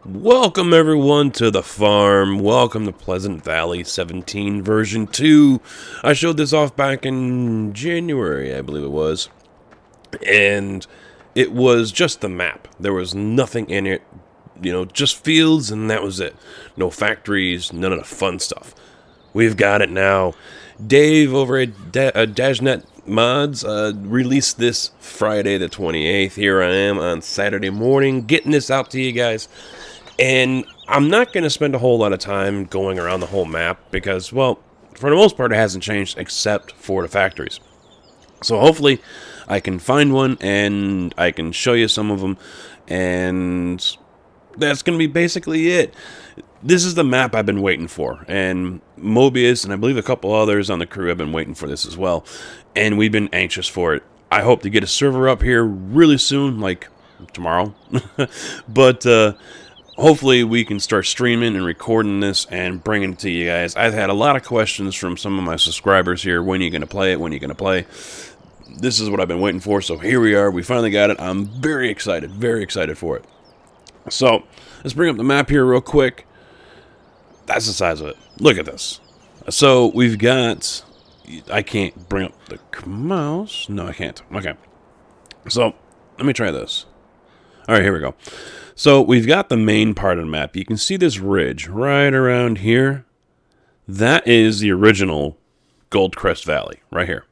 Welcome everyone to the farm. Welcome to Pleasant Valley 17 version 2. I showed this off back in January, I believe it was. And it was just the map. There was nothing in it, just fields and that was it. No factories, none of the fun stuff. We've got it now. Dave over at Dajnet Mods released this Friday the 28th. Here I am on Saturday morning getting this out to you guys. And I'm not going to spend a whole lot of time going around the whole map because, well, for the most part, it hasn't changed except for the factories. So hopefully I can find one and I can show you some of them, and that's going to be basically it. This is the map I've been waiting for, and Mobius and I believe a couple others on the crew have been waiting for this as well, and we've been anxious for it. I hope to get a server up here really soon, like tomorrow, but hopefully we can start streaming and recording this and bringing it to you guys. I've had a lot of questions from some of my subscribers here. When are you going to play it? When are you going to play? This is what I've been waiting for, so here we are. We finally got it. I'm very excited for it. So, let's bring up the map here real quick. That's the size of it. Look at this. So, we've got... I can't bring up the mouse. No, I can't. Okay. So, let me try this. Alright, here we go. So we've got the main part of the map. You can see this ridge right around here. That is the original Goldcrest Valley right here.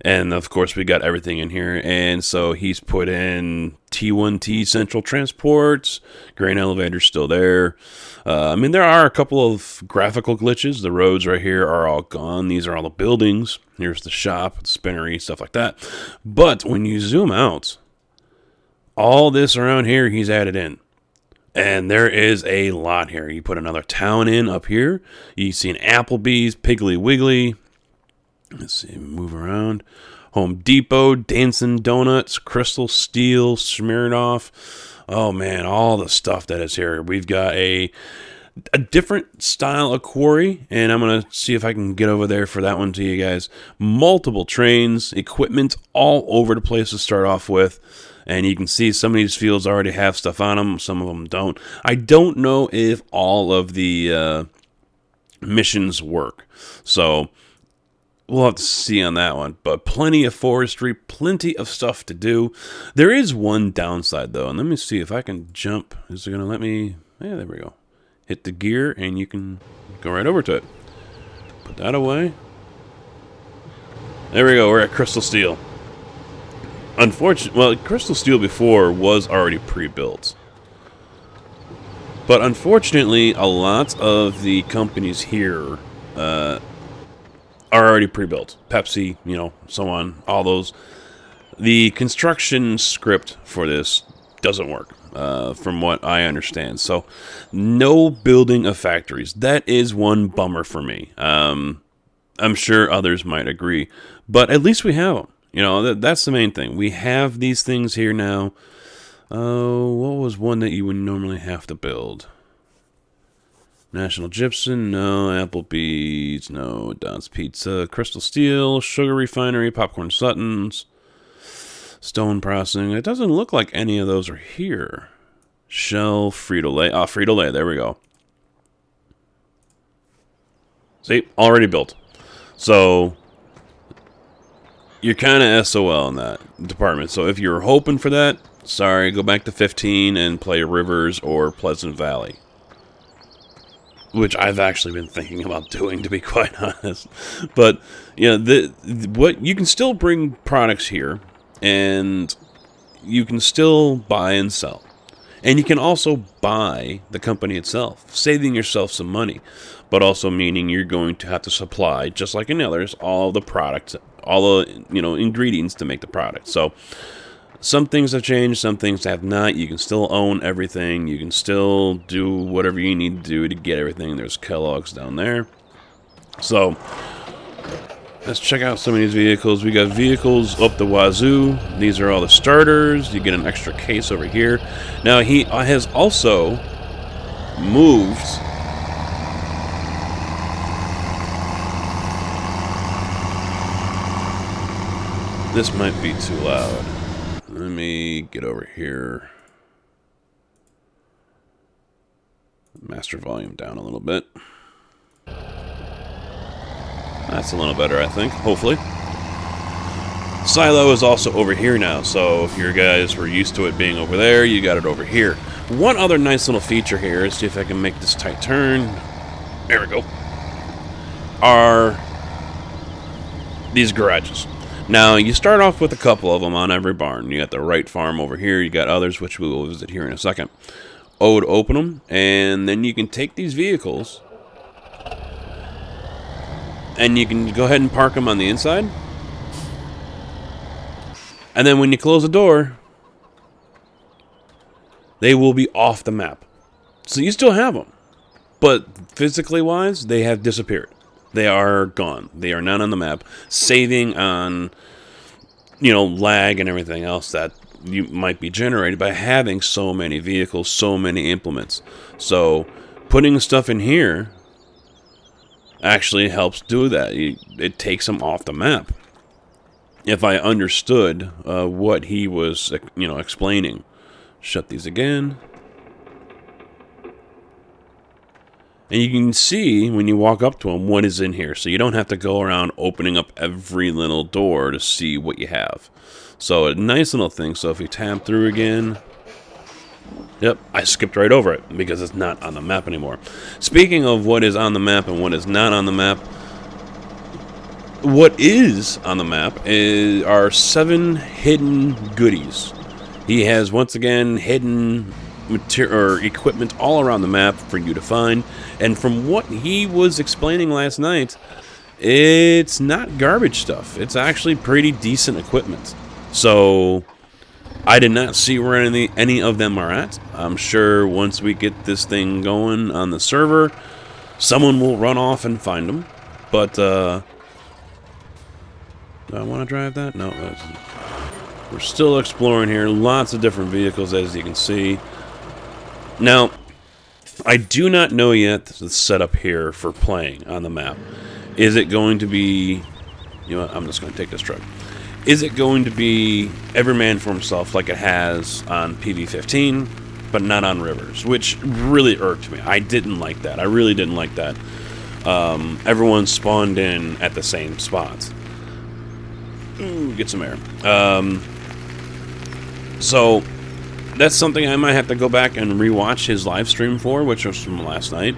And of course we got everything in here. And so he's put in T1T Central Transports. Grain elevator's still there. There are a couple of graphical glitches. The roads right here are all gone. These are all the buildings. Here's the shop, the spinnery, stuff like that. But when you zoom out, all this around here he's added in. And there is a lot here. You put another town in up here. You see an Applebee's, Piggly Wiggly. Let's see, move around. Home Depot, Dancing Donuts, Crystal Steel, Smirnoff. Oh man, all the stuff that is here. We've got a different style of quarry, and I'm going to see if I can get over there for that one to you guys. Multiple trains, equipment all over the place to start off with. And you can see some of these fields already have stuff on them. Some of them don't. I don't know if all of the missions work. So we'll have to see on that one. But plenty of forestry, plenty of stuff to do. There is one downside, though. And let me see if I can jump. Is it going to let me? Yeah, there we go. Hit the gear, and you can go right over to it. Put that away. There we go. We're at Crystal Steel. Unfortunately, Crystal Steel before was already pre-built. But unfortunately, a lot of the companies here are already pre-built. Pepsi, so on, all those. The construction script for this doesn't work, from what I understand. So, no building of factories. That is one bummer for me. I'm sure others might agree. But at least we have them. That's the main thing. We have these things here now. What was one that you would normally have to build? National Gypsum, no. Applebee's, no. Don's Pizza, Crystal Steel, Sugar Refinery, Popcorn Sutton's, Stone Processing. It doesn't look like any of those are here. Shell, Frito-Lay. Ah, Frito-Lay, there we go. See, already built. So you're kind of SOL in that department. So if you're hoping for that, sorry, go back to 15 and play Rivers or Pleasant Valley. Which I've actually been thinking about doing, to be quite honest. But, what you can still bring products here, and you can still buy and sell. And you can also buy the company itself, saving yourself some money. But also meaning you're going to have to supply, just like in others, all the products, all the ingredients to make the product. So some things have changed, some things have not. You can still own everything. You can still do whatever you need to do to get everything. There's Kellogg's down there. So let's check out some of these vehicles. We got vehicles up the wazoo. These are all the starters. You get an extra case over here. Now he has also moved this might be too loud. Let me get over here. master volume down a little bit. That's a little better, I think, hopefully. Silo is also over here now, so if your guys were used to it being over there, you got it over here. One other nice little feature here, let's see if I can make this tight turn. There we go. Are these garages. Now, you start off with a couple of them on every barn. You got the right farm over here, you got others, which we will visit here in a second. O to open them, and then you can take these vehicles, and you can go ahead and park them on the inside. And then when you close the door, they will be off the map. So you still have them. But physically wise, they have disappeared. They are gone. They are not on the map. Saving on, lag and everything else that you might be generated by having so many vehicles, so many implements. So putting stuff in here actually helps do that. It takes them off the map. If I understood what he was, explaining. Shut these again. And you can see when you walk up to them what is in here. So you don't have to go around opening up every little door to see what you have. So a nice little thing. So if you tab through again. Yep, I skipped right over it because it's not on the map anymore. Speaking of what is on the map and what is not on the map. What is on the map are 7 hidden goodies. He has, once again, hidden material or equipment all around the map for you to find. And from what he was explaining last night, it's not garbage stuff. It's actually pretty decent equipment. So I did not see where any of them are at. I'm sure once we get this thing going on the server, someone will run off and find them. But do I want to drive that? No. We're still exploring here. Lots of different vehicles, as you can see. Now, I do not know yet the setup here for playing on the map. Is it going to be... I'm just going to take this truck. Is it going to be every man for himself like it has on PV17, but not on Rivers? Which really irked me. I didn't like that. I really didn't like that. Everyone spawned in at the same spot. Ooh, get some air. So that's something I might have to go back and rewatch his live stream for, which was from last night.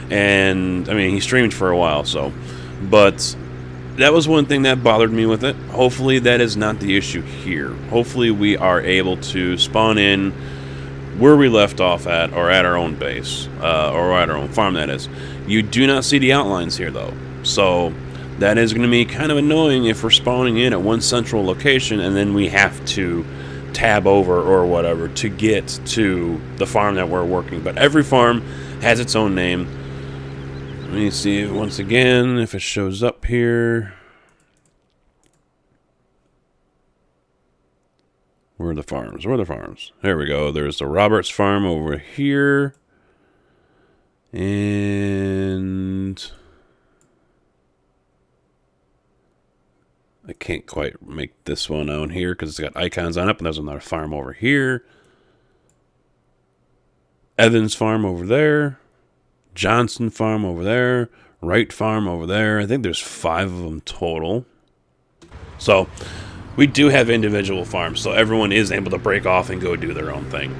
And I mean, he streamed for a while, so. But that was one thing that bothered me with it. Hopefully, that is not the issue here. Hopefully, we are able to spawn in where we left off at, or at our own base, or at our own farm. That is. You do not see the outlines here, though. So that is going to be kind of annoying if we're spawning in at one central location and then we have to tab over or whatever to get to the farm that we're working. But every farm has its own name. Let me see once again if it shows up here. Where are the farms? Where are the farms? There we go. There's the Roberts farm over here. And I can't quite make this one out here because it's got icons on it, and there's another farm over here. Evans farm over there. Johnson farm over there. Wright farm over there. I think there's 5 of them total. So we do have individual farms, so everyone is able to break off and go do their own thing.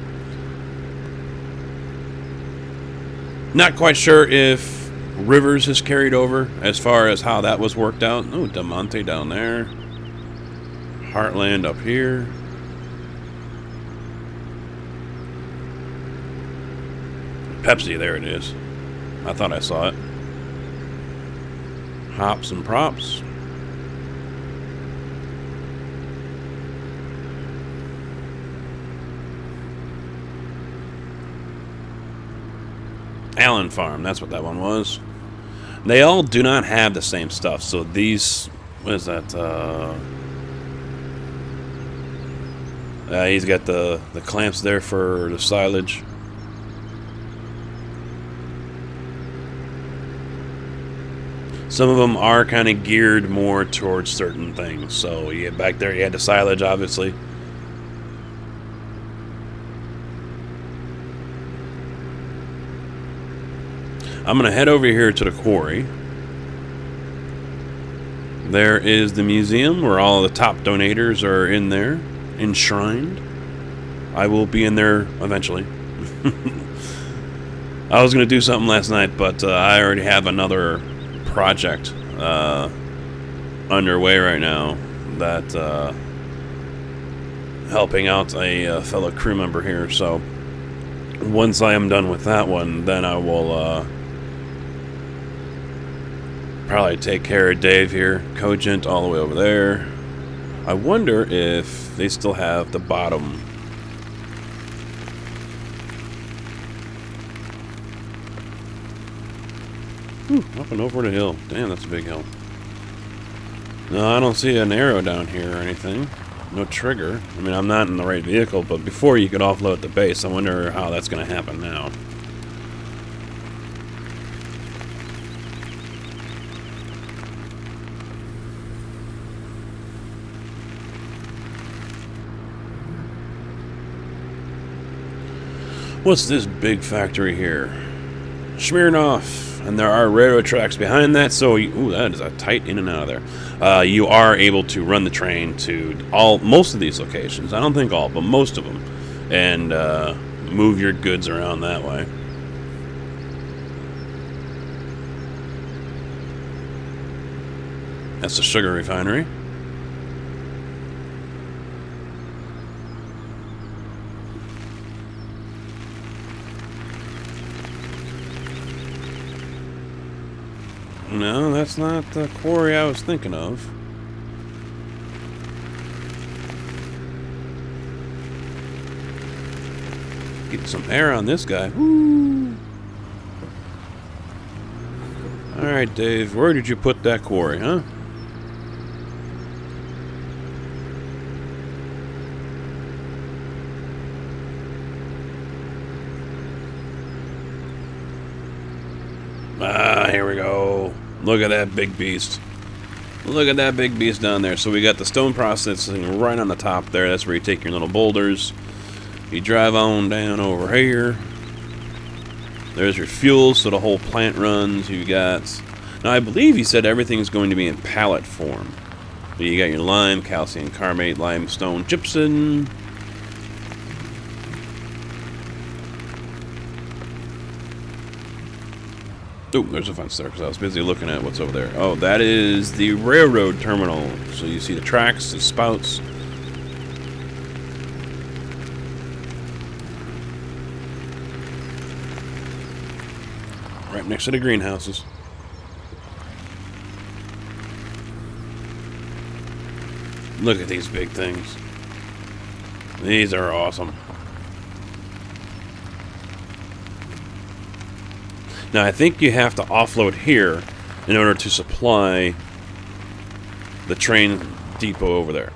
Not quite sure if Rivers has carried over as far as how that was worked out. Oh, Demonte down there. Heartland up here. Pepsi, there it is. I thought I saw it. Hops and props. Allen Farm, that's what that one was. They all do not have the same stuff. So these, what is that? He's got the clamps there for the silage. Some of them are kind of geared more towards certain things. So you get back there, you had the silage, obviously. I'm going to head over here to the quarry. There is the museum where all the top donators are in there, enshrined. I will be in there eventually. I was going to do something last night, but I already have another project underway right now that helping out a fellow crew member here. So once I am done with that one, then I will probably take care of Dave here, Cogent all the way over there. I wonder if they still have the bottom. Up and over the hill. Damn, that's a big hill. No, I don't see an arrow down here or anything. No trigger. I mean, I'm not in the right vehicle, but before you could offload the base, I wonder how that's going to happen now. What's this big factory here? Smirnoff. And there are railroad tracks behind that, so ooh, that is a tight in and out of there. You are able to run the train to most of these locations. I don't think all, but most of them, and move your goods around that way. That's the sugar refinery. No, that's not the quarry I was thinking of. Get some air on this guy. Woo! Alright, Dave, where did you put that quarry, huh? Ah, here we go. Look at that big beast. Look at that big beast down there. So we got the stone processing right on the top there. That's where you take your little boulders. You drive on down over here. There's your fuel, so the whole plant runs. You got... Now, I believe he said everything's going to be in pallet form. So you got your lime, calcium carbonate, limestone, gypsum. Oh, there's a fence there because I was busy looking at what's over there. Oh, that is the railroad terminal. So you see the tracks, the spouts. Right next to the greenhouses. Look at these big things. These are awesome. Now, I think you have to offload here in order to supply the train depot over there.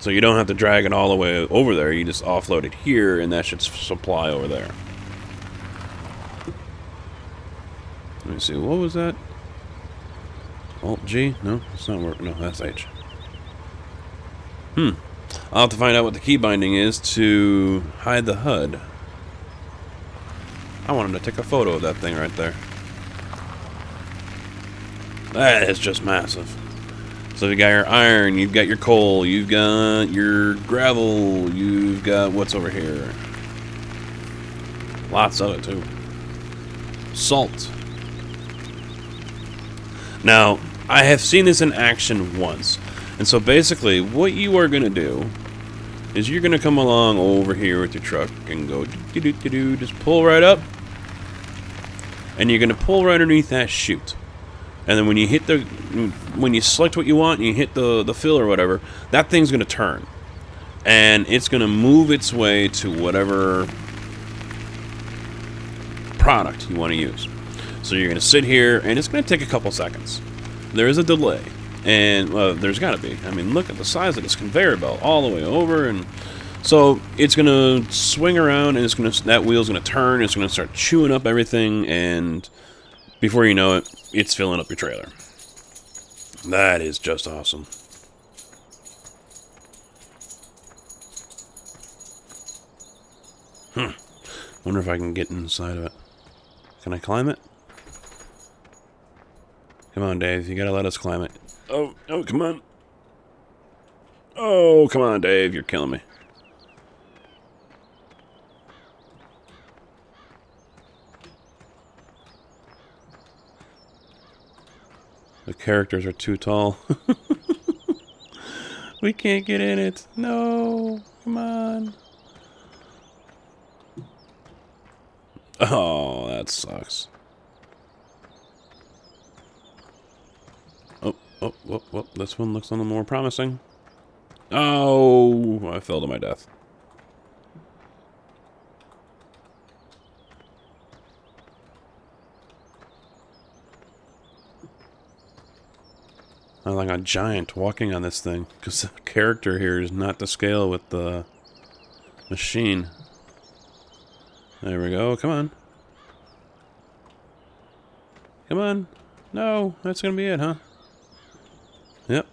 So you don't have to drag it all the way over there. You just offload it here, and that should supply over there. Let me see. What was that? Alt-G? No, it's not working. No, that's H. I'll have to find out what the key binding is to hide the HUD. I want him to take a photo of that thing right there. That is just massive. So you got your iron, you've got your coal, you've got your gravel, you've got what's over here. Lots of it too. Salt. Now, I have seen this in action once. And so basically, what you are going to do is you're going to come along over here with your truck and go do-do-do-do-do, just pull right up. And you're going to pull right underneath that chute. And then when you select what you want and you hit the fill or whatever, that thing's going to turn. And it's going to move its way to whatever product you want to use. So you're going to sit here, and it's going to take a couple seconds. There is a delay. And, well, there's got to be. I mean, look at the size of this conveyor belt all the way over. And so it's going to swing around, and that wheel's going to turn. It's going to start chewing up everything, and before you know it, it's filling up your trailer. That is just awesome. Wonder if I can get inside of it. Can I climb it? Come on, Dave. You gotta let us climb it. Oh, come on. Oh, come on, Dave. You're killing me. The characters are too tall. We can't get in it. No. Come on. Oh, that sucks. Oh, this one looks a little more promising. Oh, I fell to my death. I'm like a giant walking on this thing, because the character here is not to scale with the machine. There we go, come on. Come on. No, that's gonna be it, huh? Yep.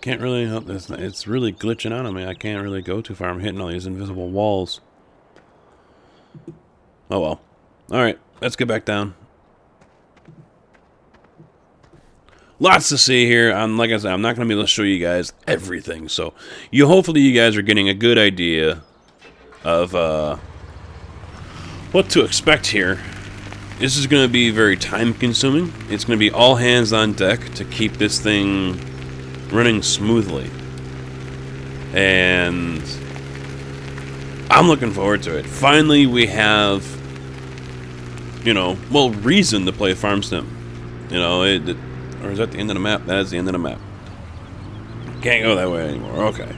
Can't really, it's really glitching out on me. I can't really go too far. I'm hitting all these invisible walls. Oh well. Alright, let's get back down. Lots to see here. Like I said, I'm not going to be able to show you guys everything. So, hopefully you guys are getting a good idea of what to expect here. This is going to be very time-consuming. It's going to be all hands on deck to keep this thing running smoothly. And I'm looking forward to it. Finally, we have, reason to play Farm Sim. Or is that the end of the map? That is the end of the map. Can't go that way anymore. Okay.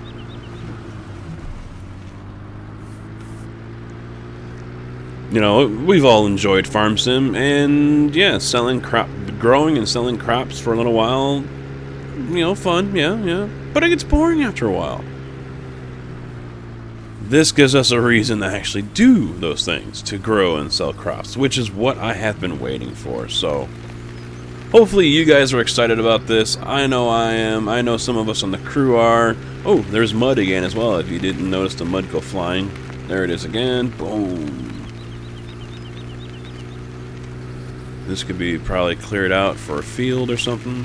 We've all enjoyed Farm Sim, and yeah, growing and selling crops for a little while, fun, yeah. But it gets boring after a while. This gives us a reason to actually do those things, to grow and sell crops, which is what I have been waiting for, so hopefully you guys are excited about this. I know I am. I know some of us on the crew are. Oh, there's mud again as well, if you didn't notice the mud go flying. There it is again. Boom. This could be probably cleared out for a field or something.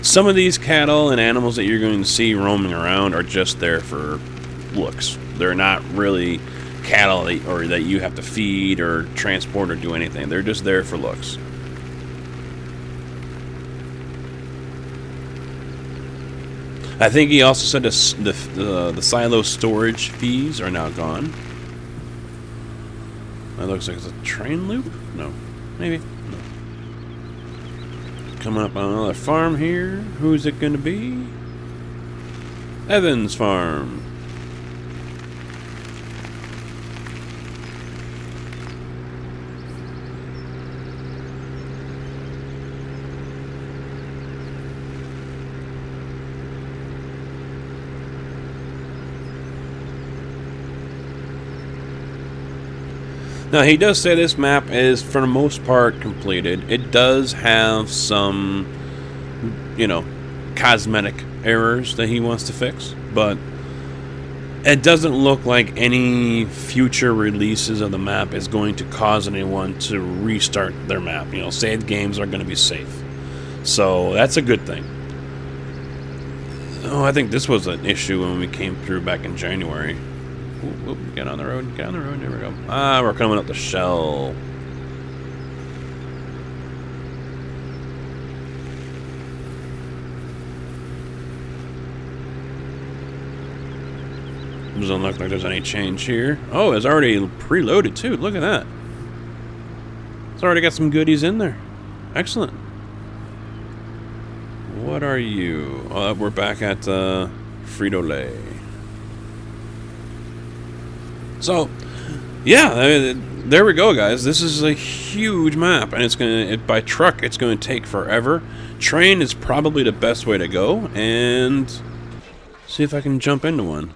Some of these cattle and animals that you're going to see roaming around are just there for looks. They're not really cattle that you have to feed or transport or do anything. They're just there for looks. I think he also said the silo storage fees are now gone. That looks like it's a train loop? No. Maybe. No. Coming up on another farm here. Who's it going to be? Evans Farm. Now, he does say this map is, for the most part, completed. It does have some, cosmetic errors that he wants to fix, but it doesn't look like any future releases of the map is going to cause anyone to restart their map. Saved games are going to be safe. So, that's a good thing. Oh, I think this was an issue when we came through back in January. Oop, get on the road, there we go. Ah, we're coming up the shell. Doesn't look like there's any change here. Oh, it's already preloaded too, look at that. It's already got some goodies in there. Excellent. What are you? Oh, we're back at Frito-Lay. So, yeah, there we go, guys. This is a huge map, and by truck, it's going to take forever. Train is probably the best way to go, and see if I can jump into one.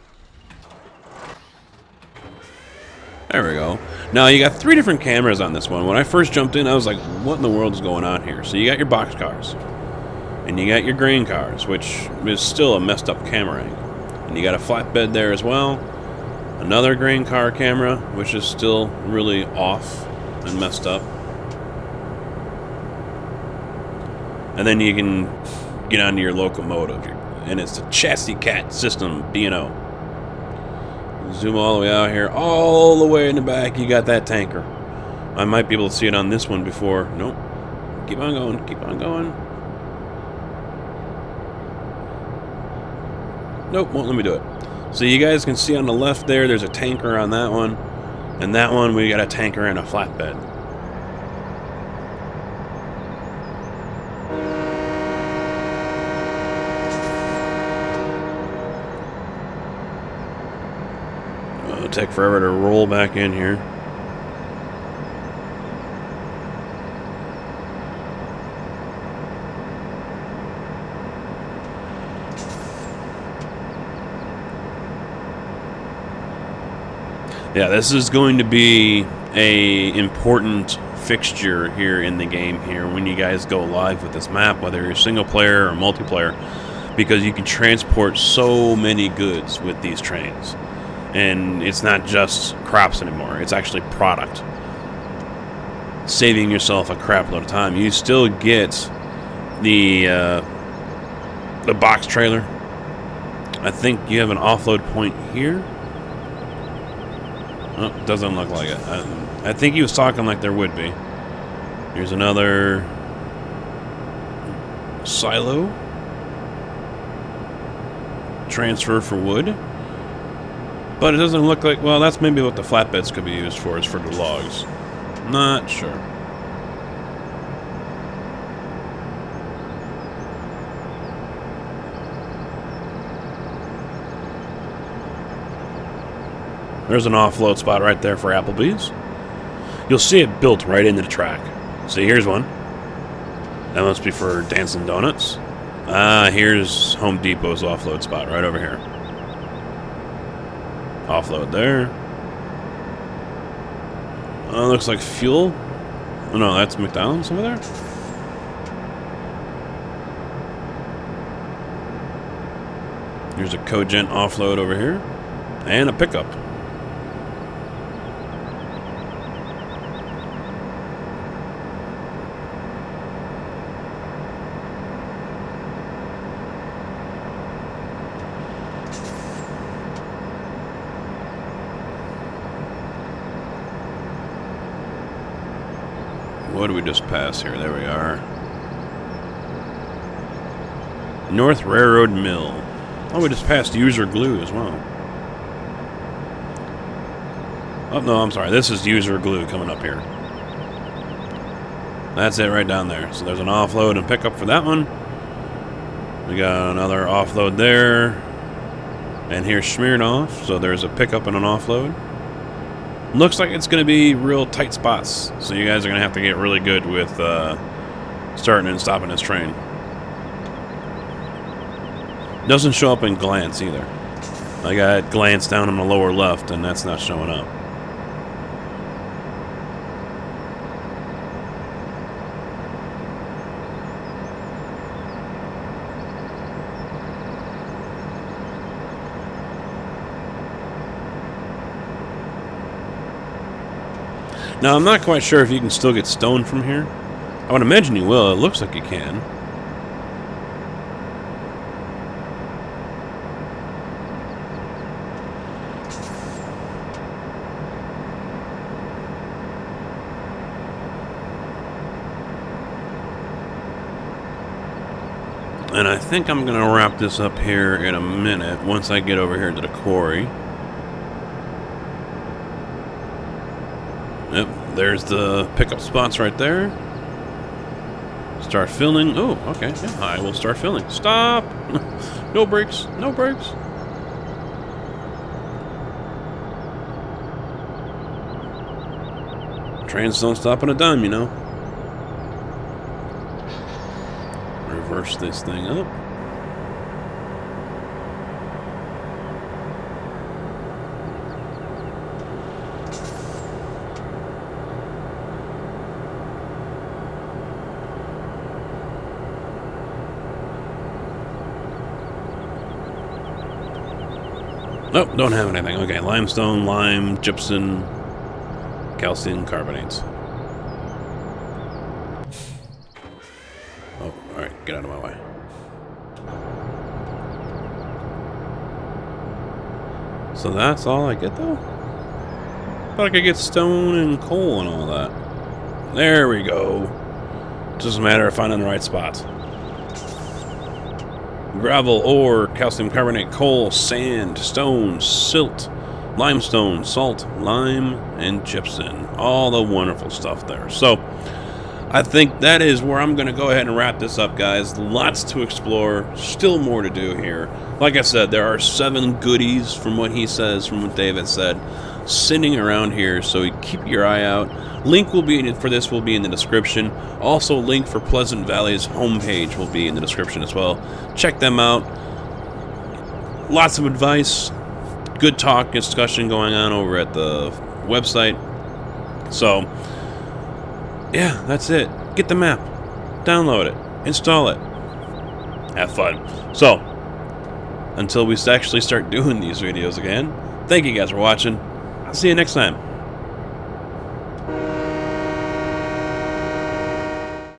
There we go. Now, you got 3 different cameras on this one. When I first jumped in, I was like, what in the world is going on here? So you got your box cars, and you got your grain cars, which is still a messed up camera angle. And you got a flatbed there as well. Another grain car camera, which is still really off and messed up. and then you can get onto your locomotive. And it's the Chassis Cat system, B&O. Zoom all the way out here, all the way in the back, you got that tanker. I might be able to see it on this one before. Nope. Keep on going, keep on going. Nope, won't let me do it. So you guys can see on the left there's a tanker on that one. And that one, we got a tanker and a flatbed. It'll take forever to roll back in here. Yeah, this is going to be a important fixture here in the game here when you guys go live with this map, whether you're single player or multiplayer, because you can transport so many goods with these trains. And it's not just crops anymore, it's actually product. Saving yourself a crap load of time. You still get the box trailer. I think you have an offload point here. Oh, doesn't look like it. I think he was talking like there would be. Here's another silo. Transfer for wood. But it doesn't look like... Well, that's maybe what the flatbeds could be used for, is for the logs. Not sure. There's an offload spot right there for Applebee's. You'll see it built right into the track. See, here's one. That must be for Dancing Donuts. Here's Home Depot's offload spot right over here. Offload there. Looks like fuel. Oh, no, that's McDonald's over there. Here's a Cogent offload over here. And a pickup. What do we just pass here? There we are. North Railroad Mill. Oh, we just passed User Glue as well. Oh, no, I'm sorry. This is User Glue coming up here. That's it right down there. So there's an offload and pickup for that one. We got another offload there. And here's Smirnoff. So there's a pickup and an offload. Looks like it's going to be real tight spots, so you guys are going to have to get really good with starting and stopping this train. Doesn't show up in glance either. I got glance down on the lower left, and that's not showing up. Now, I'm not quite sure if you can still get stone from here. I would imagine you will. It looks like you can. And I think I'm going to wrap this up here in a minute once I get over here to the quarry. Yep, there's the pickup spots right there. Start filling. Oh, okay. Yeah, I will start filling. Stop! No brakes. No brakes. Trains don't stop on a dime, you know. Reverse this thing up. Nope, don't have anything. Okay, limestone, lime, gypsum, calcium carbonates. Oh, alright. out of my way. So that's all I get, though? I thought I could get stone and coal and all that. There we go. Just a matter of finding the right spots. Gravel, ore, calcium carbonate, coal, sand, stone, silt, limestone, salt, lime, and gypsum. All the wonderful stuff there. So, I think that is where I'm going to go ahead and wrap this up, guys. Lots to explore. Still more to do here. Like I said, there are 7 goodies from what he says, from what David said, sitting around here. So keep your eye out. Link will be for this will be in the description. Also, link for Pleasant Valley's homepage will be in the description as well. Check them out. Lots of advice. Good talk, discussion going on over at the website. So, yeah, that's it. Get the map. Download it. Install it. Have fun. So, until we actually start doing these videos again, thank you guys for watching. I'll see you next time.